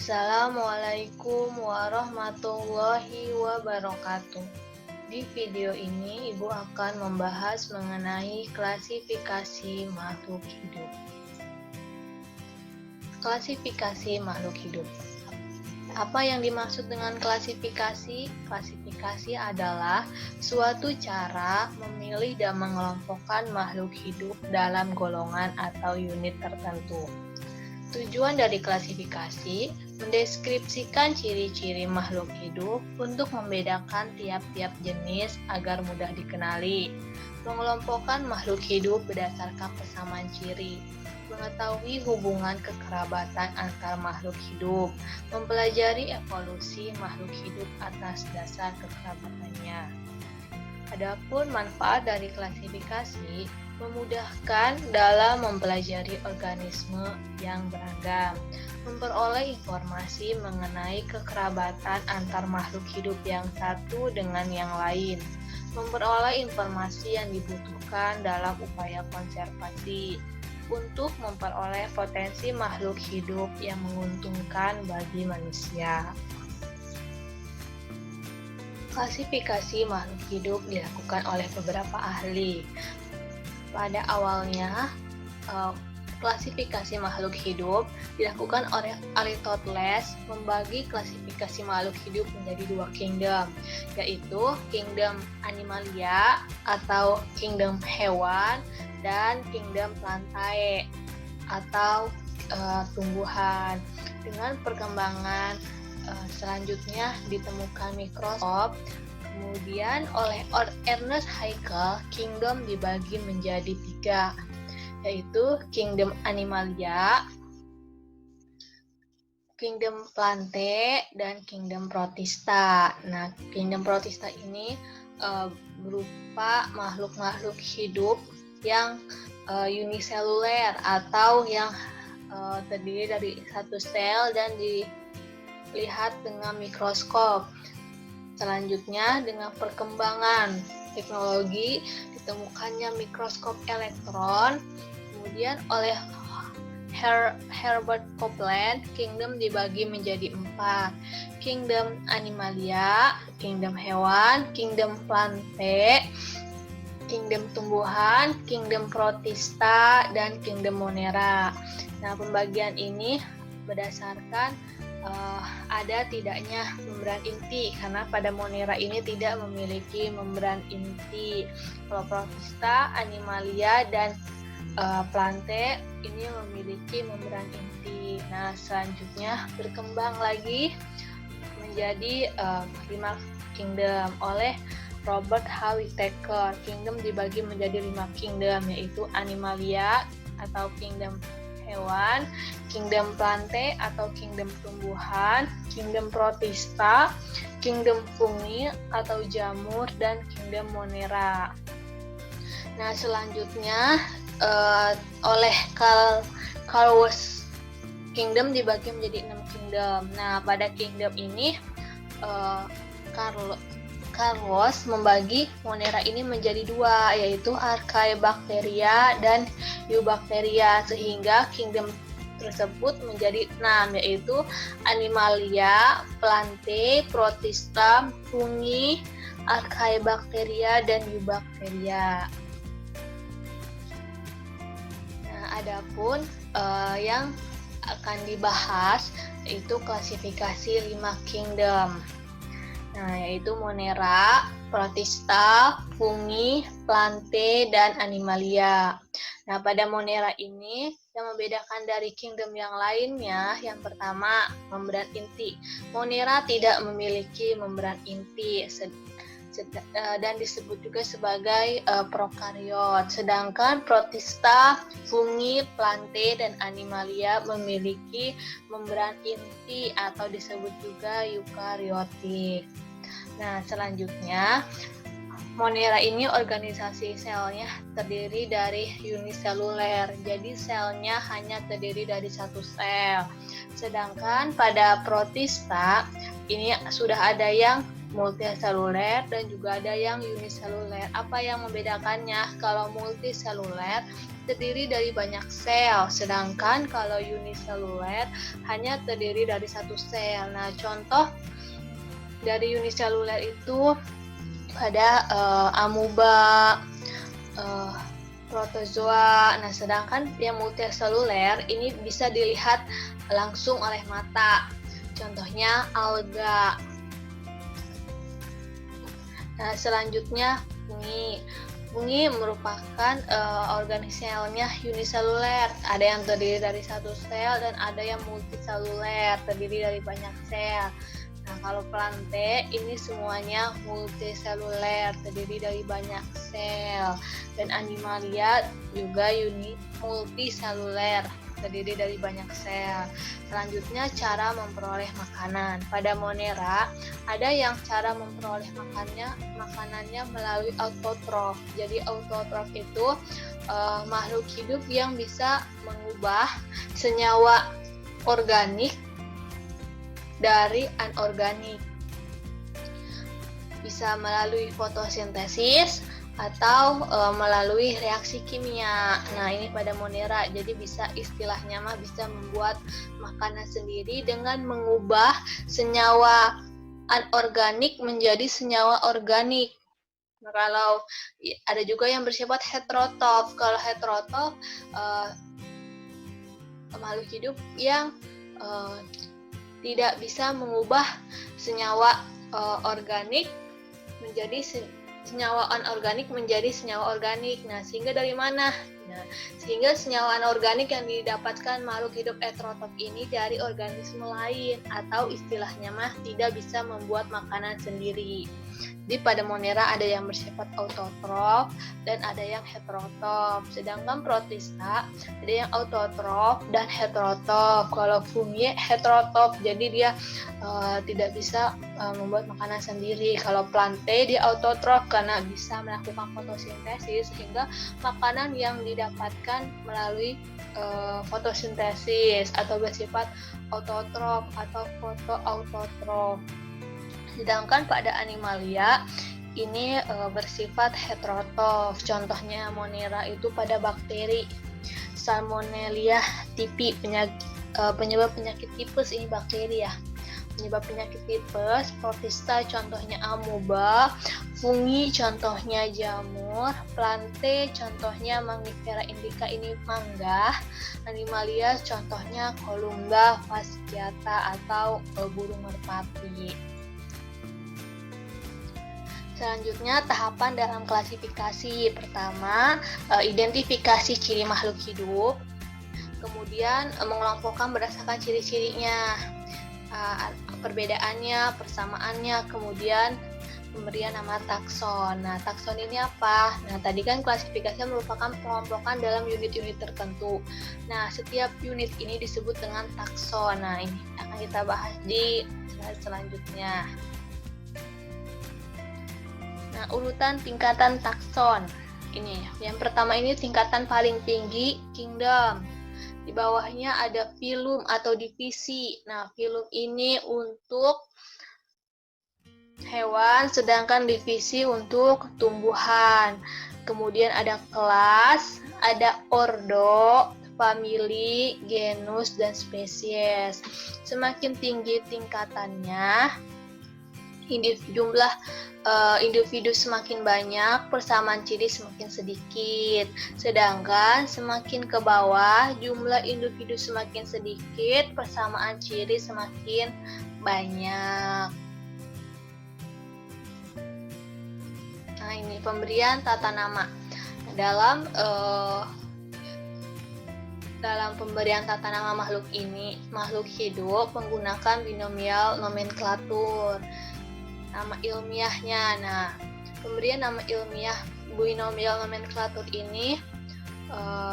Assalamualaikum warahmatullahi wabarakatuh. Di video ini, Ibu akan membahas mengenai klasifikasi makhluk hidup. Klasifikasi makhluk hidup. Apa yang dimaksud dengan klasifikasi? Klasifikasi adalah suatu cara memilih dan mengelompokkan makhluk hidup dalam golongan atau unit tertentu. Tujuan dari klasifikasi mendeskripsikan ciri-ciri makhluk hidup untuk membedakan tiap-tiap jenis agar mudah dikenali, mengelompokkan makhluk hidup berdasarkan persamaan ciri, mengetahui hubungan kekerabatan antar makhluk hidup, mempelajari evolusi makhluk hidup atas dasar kekerabatannya. Adapun manfaat dari klasifikasi memudahkan dalam mempelajari organisme yang beragam, memperoleh informasi mengenai kekerabatan antar makhluk hidup yang satu dengan yang lain, memperoleh informasi yang dibutuhkan dalam upaya konservasi, untuk memperoleh potensi makhluk hidup yang menguntungkan bagi manusia. Klasifikasi makhluk hidup dilakukan oleh beberapa ahli. Pada awalnya, klasifikasi makhluk hidup dilakukan oleh Aristoteles membagi klasifikasi makhluk hidup menjadi dua kingdom, yaitu kingdom animalia atau kingdom hewan dan kingdom plantae atau tumbuhan. Dengan perkembangan selanjutnya ditemukan mikroskop. Kemudian oleh Ernest Haeckel, kingdom dibagi menjadi 3, yaitu kingdom animalia, kingdom plantae, dan kingdom protista. Nah, kingdom protista ini berupa makhluk-makhluk hidup yang uniseluler atau yang terdiri dari satu sel dan dilihat dengan mikroskop. Selanjutnya, dengan perkembangan teknologi ditemukannya mikroskop elektron. Kemudian oleh Herbert Copeland, kingdom dibagi menjadi 4. Kingdom animalia, kingdom hewan, kingdom plantae, kingdom tumbuhan, kingdom protista, dan kingdom monera. Nah, pembagian ini berdasarkan ada tidaknya membran inti, karena pada monera ini tidak memiliki membran inti. Kalau protista, animalia, dan plantae ini memiliki membran inti. Nah, selanjutnya berkembang lagi menjadi 5 kingdom oleh Robert H. Whittaker. Kingdom dibagi menjadi 5 kingdom, yaitu animalia atau kingdom hewan, kingdom plantae atau kingdom tumbuhan, kingdom protista, kingdom fungi atau jamur, dan kingdom monera. Nah, selanjutnya oleh Carl Woese, kingdom dibagi menjadi 6 kingdom. Nah, pada kingdom ini Carl Woese membagi monera ini menjadi 2, yaitu Archaebacteria dan Eubacteria, sehingga kingdom tersebut menjadi 6, yaitu animalia, plantae, protista, fungi, Archaebacteria, dan Eubacteria. Nah, adapun yang akan dibahas yaitu klasifikasi 5 kingdom. Nah, yaitu monera, protista, fungi, plantae, dan animalia. Nah, pada monera ini yang membedakan dari kingdom yang lainnya, yang pertama, membran inti. Monera tidak memiliki membran inti dan disebut juga sebagai prokariot. Sedangkan protista, fungi, plantae, dan animalia memiliki membran inti atau disebut juga eukariotik. Nah, selanjutnya monera ini organisasi selnya terdiri dari uniseluler. Jadi selnya hanya terdiri dari satu sel. Sedangkan pada protista ini sudah ada yang multiseluler dan juga ada yang uniseluler. Apa yang membedakannya? Kalau multiseluler terdiri dari banyak sel, sedangkan kalau uniseluler hanya terdiri dari satu sel. Nah, contoh dari uniseluler itu ada amuba, protozoa. Nah, sedangkan yang multiseluler ini bisa dilihat langsung oleh mata. Contohnya alga. Nah, selanjutnya fungi. Fungi merupakan organismelnya uniseluler. Ada yang terdiri dari satu sel dan ada yang multiseluler, terdiri dari banyak sel. Nah, kalau plante ini semuanya multiseluler, terdiri dari banyak sel. Dan animalia juga multiseluler, terdiri dari banyak sel. Selanjutnya cara memperoleh makanan. Pada Monera ada yang cara memperoleh makanannya melalui autotrof. Jadi autotrof itu makhluk hidup yang bisa mengubah senyawa organik dari anorganik. Bisa melalui fotosintesis atau melalui reaksi kimia. Nah, ini pada Monera. Jadi bisa istilahnya bisa membuat makanan sendiri dengan mengubah senyawa anorganik menjadi senyawa organik. Nah, kalau ada juga yang bersifat heterotrof. Kalau heterotrof makhluk hidup yang tidak bisa mengubah senyawa organik menjadi senyawa anorganik menjadi senyawa organik. Nah, sehingga dari mana? Nah, sehingga senyawa anorganik yang didapatkan makhluk hidup heterotrof ini dari organisme lain, atau istilahnya tidak bisa membuat makanan sendiri. Jadi pada Monera ada yang bersifat autotrof dan ada yang heterotrof. Sedangkan Protista ada yang autotrof dan heterotrof. Kalau fungi heterotrof, jadi dia tidak bisa membuat makanan sendiri. Kalau plante dia autotrof karena bisa melakukan fotosintesis, sehingga makanan yang didapatkan melalui fotosintesis atau bersifat autotrof atau fotoautotrof. Sedangkan pada animalia ini bersifat heterotrof. Contohnya Monera itu pada bakteri Salmonella typhi, penyebab penyakit tipes, ini bakteri ya. Penyebab penyakit tipes. Protista contohnya amuba, fungi contohnya jamur, plante contohnya Mangifera indica, ini mangga, animalia contohnya Columba fasciata atau burung merpati. Selanjutnya tahapan dalam klasifikasi. Pertama, identifikasi ciri makhluk hidup. Kemudian mengelompokkan berdasarkan ciri-cirinya, perbedaannya, persamaannya, kemudian pemberian nama takson. Nah, takson ini apa? Nah, tadi kan klasifikasi merupakan pengelompokan dalam unit-unit tertentu. Nah, setiap unit ini disebut dengan takson. Nah, ini akan kita bahas di slide selanjutnya. Nah, urutan tingkatan takson. Ini, yang pertama ini tingkatan paling tinggi, kingdom. Di bawahnya ada filum atau divisi. Nah, filum ini untuk hewan, sedangkan divisi untuk tumbuhan. Kemudian ada kelas, ada ordo, famili, genus, dan spesies. Semakin tinggi tingkatannya, jumlah individu semakin banyak, persamaan ciri semakin sedikit. Sedangkan semakin ke bawah, jumlah individu semakin sedikit, persamaan ciri semakin banyak. Nah, ini pemberian tata nama. Dalam pemberian tata nama makhluk hidup menggunakan binomial nomenklatur. Nama ilmiahnya. Nah, pemberian nama ilmiah binomial nomenklatur ini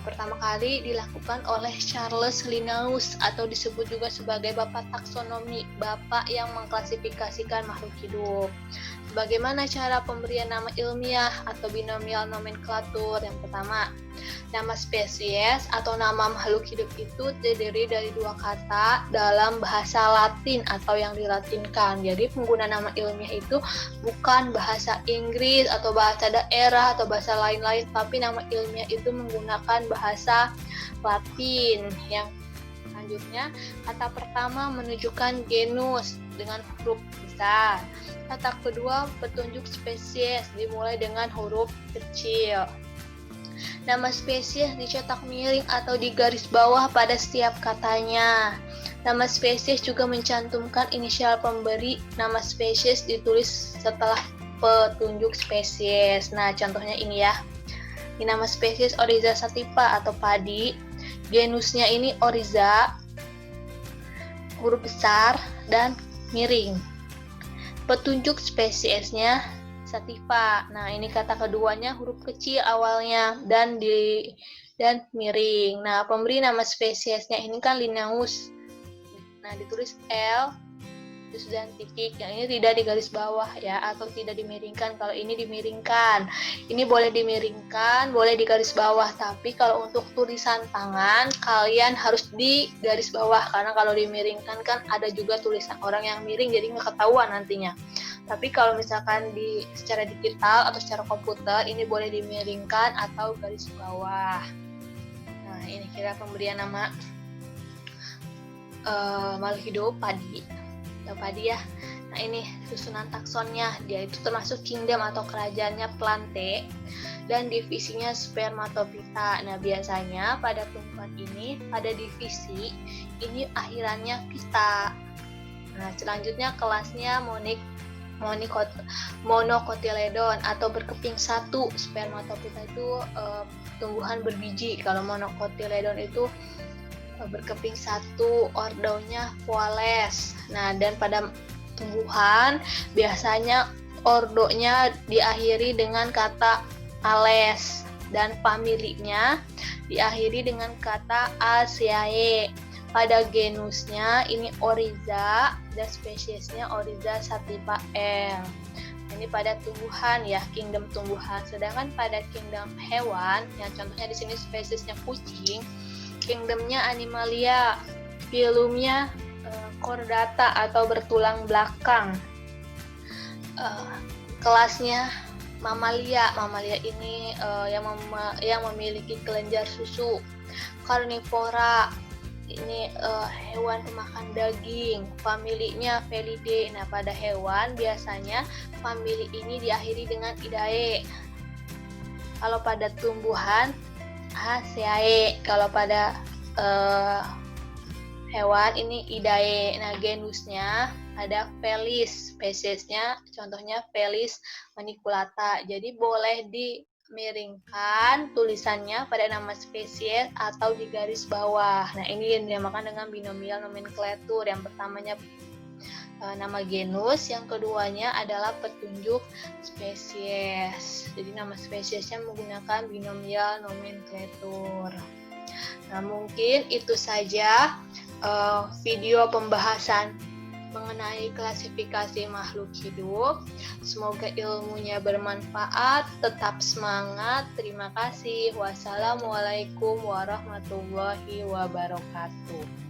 pertama kali dilakukan oleh Charles Linnaeus, atau disebut juga sebagai bapak taksonomi, bapak yang mengklasifikasikan makhluk hidup. bagaimana cara pemberian nama ilmiah atau binomial nomenklatur? Yang pertama, nama spesies atau nama makhluk hidup itu terdiri dari dua kata dalam bahasa Latin atau yang dilatinkan. Jadi pengguna nama ilmiah itu bukan bahasa Inggris atau bahasa daerah atau bahasa lain-lain, tapi nama ilmiah itu menggunakan bahasa Latin. Yang selanjutnya, kata pertama menunjukkan genus dengan huruf besar. Kata kedua, petunjuk spesies dimulai dengan huruf kecil. Nama spesies dicetak miring atau di garis bawah pada setiap katanya. Nama spesies juga mencantumkan inisial pemberi. Nama spesies ditulis setelah petunjuk spesies. Nah, contohnya ini ya. Ini nama spesies Oryza sativa atau padi. Genusnya ini Oryza, huruf besar dan miring. Petunjuk spesiesnya sativa. Nah, ini kata keduanya huruf kecil awalnya dan miring. Nah, pemberi nama spesiesnya ini kan Linnaeus. Nah, ditulis L terus dan titik. Yang ini tidak di garis bawah ya, atau tidak dimiringkan. Kalau ini dimiringkan. Ini boleh dimiringkan, boleh di garis bawah, tapi kalau untuk tulisan tangan kalian harus di garis bawah, karena kalau dimiringkan kan ada juga tulisan orang yang miring, jadi nggak ketahuan nantinya. Tapi kalau misalkan secara digital atau secara komputer, ini boleh dimiringkan atau garis bawah. Nah, ini kira pemberian nama makhluk hidup padi ya. Nah, ini susunan taksonnya, dia itu termasuk kingdom atau kerajaannya Plantae dan divisinya Spermatophyta. Nah, biasanya pada tumbuhan ini, pada divisi ini akhirannya pita. Nah, selanjutnya kelasnya monocotyledon atau berkeping satu. Spermatophyta itu tumbuhan berbiji. Kalau monocotyledon itu berkeping satu, ordonya Poales. Nah, dan pada tumbuhan biasanya ordonya diakhiri dengan kata ales dan familinya diakhiri dengan kata Aceae. Pada genusnya ini Oryza dan spesiesnya Oryza sativa L. Ini pada tumbuhan ya, kingdom tumbuhan. Sedangkan pada kingdom hewan, yang contohnya di sini spesiesnya kucing, kingdomnya Animalia, filumnya Chordata atau bertulang belakang. Kelasnya Mamalia. Mamalia ini yang memiliki kelenjar susu. Carnivora, ini hewan pemakan daging. Familinya Felidae. Nah, pada hewan biasanya famili ini diakhiri dengan idae. Kalau pada tumbuhan Aceae. Kalau pada hewan ini idae. Nah, genusnya ada Felis, spesiesnya contohnya Felis maniculata. Jadi boleh dimiringkan tulisannya pada nama spesies atau di garis bawah. Nah, ini yang dinamakan dengan binomial nomenklatur. Yang pertamanya nama genus, yang keduanya adalah petunjuk spesies. Jadi nama spesiesnya menggunakan binomial nomenklatur. Nah, mungkin itu saja video pembahasan mengenai klasifikasi makhluk hidup. Semoga ilmunya bermanfaat. Tetap semangat. Terima kasih. Wassalamualaikum warahmatullahi wabarakatuh.